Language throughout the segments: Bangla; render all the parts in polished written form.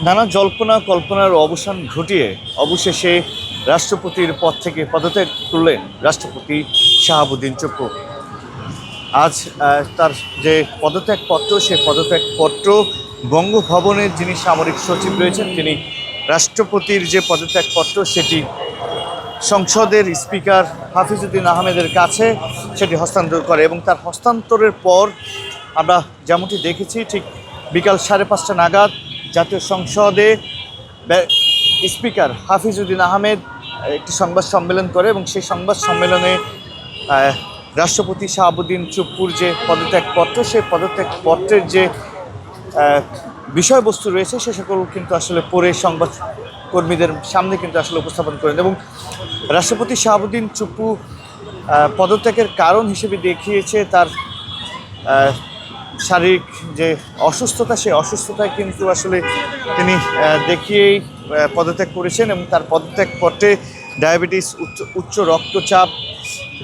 নানা জল্পনা কল্পনার অবসান ঘটিয়ে অবশেষে রাষ্ট্রপতির পদ থেকে পদত্যাগ করলেন রাষ্ট্রপতি শাহাবুদ্দিন চুপ্পু। আজ তার যে পদত্যাগপত্র, সেই পদত্যাগপত্র বঙ্গভবনের যিনি সামরিক সচিব রয়েছেন তিনি রাষ্ট্রপতির যে পদত্যাগপত্র সেটি সংসদের স্পিকার হাফিজউদ্দিন আহমেদের কাছে সেটি হস্তান্তর করে এবং তার হস্তান্তরের পর আমরা যেমনটি দেখেছি ঠিক বিকাল 5:30 নাগাদ জাতীয় সংসদে স্পিকার হাফিজউদ্দিন আহমেদ একটি সংবাদ সম্মেলন করে এবং সেই সংবাদ সম্মেলনে রাষ্ট্রপতি শাহাবুদ্দিন চুপ্পুর যে পদত্যাগপত্র, সেই পদত্যাগপত্রের যে বিষয়বস্তু রয়েছে সে সকল কিন্তু আসলে পরে সংবাদ কর্মীদের সামনে কিন্তু আসলে উপস্থাপন করেন এবং রাষ্ট্রপতি শাহাবুদ্দিন চুপ্পু পদত্যাগের কারণ হিসেবে দেখিয়েছে তার শারীরিক যে অসুস্থতা, সেই অসুস্থতায় কিন্তু আসলে তিনি দেখিয়েই পদত্যাগ করেছেন এবং তার পদত্যাগপত্রে ডায়াবেটিস, উচ্চ রক্তচাপ,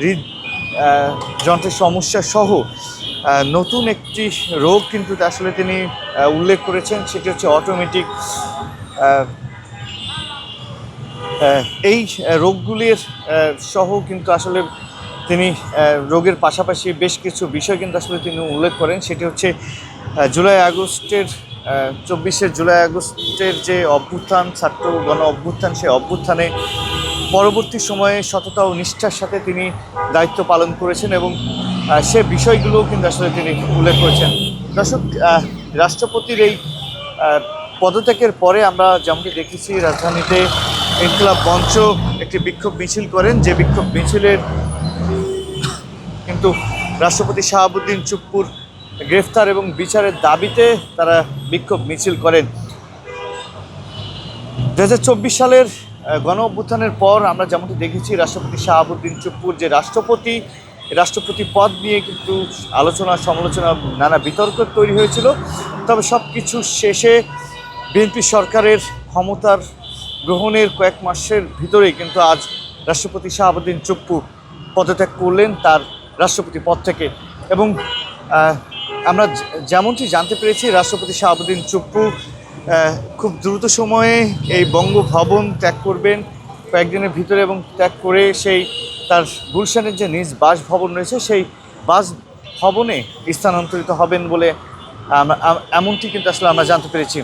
হৃদযন্ত্রের সমস্যা সহ নতুন একটি রোগ কিন্তু আসলে তিনি উল্লেখ করেছেন, সেটি হচ্ছে অটোমেটিক। এই রোগগুলির সহ কিন্তু আসলে তিনি রোগের পাশাপাশি বেশ কিছু বিষয় কিন্তু আসলে তিনি উল্লেখ করেন, সেটি হচ্ছে 24 জুলাই আগস্টের যে অভ্যুত্থান, ছাত্র গণ অভ্যুত্থান, সেই অভ্যুত্থানে পরবর্তী সময়ে সততা ও নিষ্ঠার সাথে তিনি দায়িত্ব পালন করেছেন এবং সে বিষয়গুলোও কিন্তু আসলে তিনি উল্লেখ করেছেন। দর্শক, রাষ্ট্রপতির এই পদত্যাগের পরে আমরা যেমনটি দেখেছি রাজধানীতে ইনকিলাব মঞ্চ একটি বিক্ষোভ মিছিল করেন, যে বিক্ষোভ মিছিলের কিন্তু রাষ্ট্রপতি শাহাবুদ্দিন চুপ্পুর গ্রেফতার এবং বিচারের দাবিতে তারা বিক্ষোভ মিছিল করেন। 2024 সালের গণ অভ্যুত্থানের পর আমরা যেমনটি দেখেছি রাষ্ট্রপতি শাহাবুদ্দিন চুপ্পুর যে রাষ্ট্রপতি পদ নিয়ে কিন্তু আলোচনা সমালোচনা নানা বিতর্ক তৈরি হয়েছিল, তবে সব কিছু শেষে বিএনপি সরকারের ক্ষমতার গ্রহণের কয়েক মাসের ভিতরেই কিন্তু আজ রাষ্ট্রপতি শাহাবুদ্দিন চুপ্পু পদত্যাগ করলেন তার রাষ্ট্রপতি পদ থেকে এবং আমরা যেমনটি জানতে পেরেছি রাষ্ট্রপতি শাহাবুদ্দিন চুপ্পু খুব দ্রুত সময়ে এই বঙ্গভবন ত্যাগ করবেন কয়েকদিনের ভিতরে এবং ত্যাগ করে সেই তার গুলশানের যে নিজ বাসভবন রয়েছে সেই বাসভবনে স্থানান্তরিত হবেন বলে এমনটি কিন্তু আসলে আমরা জানতে পেরেছি।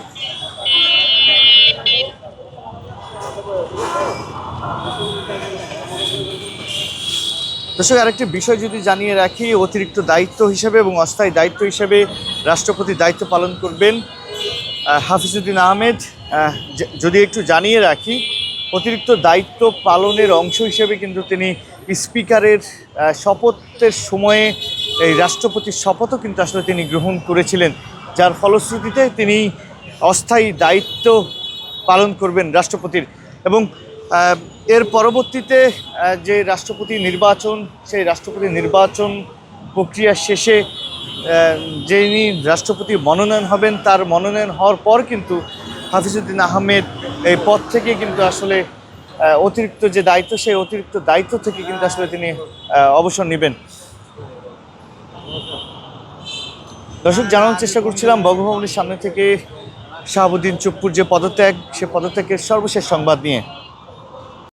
দর্শক, আরেকটি বিষয় যদি জানিয়ে রাখি, অতিরিক্ত দায়িত্ব হিসেবে এবং অস্থায়ী দায়িত্ব হিসেবে রাষ্ট্রপতি দায়িত্ব পালন করবেন হাফিজউদ্দিন আহমেদ। যদি একটু জানিয়ে রাখি, অতিরিক্ত দায়িত্ব পালনের অংশ হিসেবে কিন্তু তিনি স্পিকারের শপথের সময়ে এই রাষ্ট্রপতির শপথও কিন্তু আসলে তিনি গ্রহণ করেছিলেন, যার ফলশ্রুতিতে তিনি অস্থায়ী দায়িত্ব পালন করবেন রাষ্ট্রপতির এবং এর পরবর্তীতে যে রাষ্ট্রপতি নির্বাচন, সেই রাষ্ট্রপতি নির্বাচন প্রক্রিয়া শেষে যিনি রাষ্ট্রপতি মনোনয়ন হবেন, তার মনোনয়ন হওয়ার পর কিন্তু হাফিজউদ্দিন আহমেদ এই পদ থেকে কিন্তু আসলে অতিরিক্ত যে দায়িত্ব, সেই অতিরিক্ত দায়িত্ব থেকে কিন্তু আসলে তিনি অবসর নেবেন। দর্শক, জানানোর চেষ্টা করছিলাম বঙ্গভবনের সামনে থেকে শাহাবুদ্দিন চুপ্পুর যে পদত্যাগ, সে পদত্যাগের সর্বশেষ সংবাদ নিয়ে।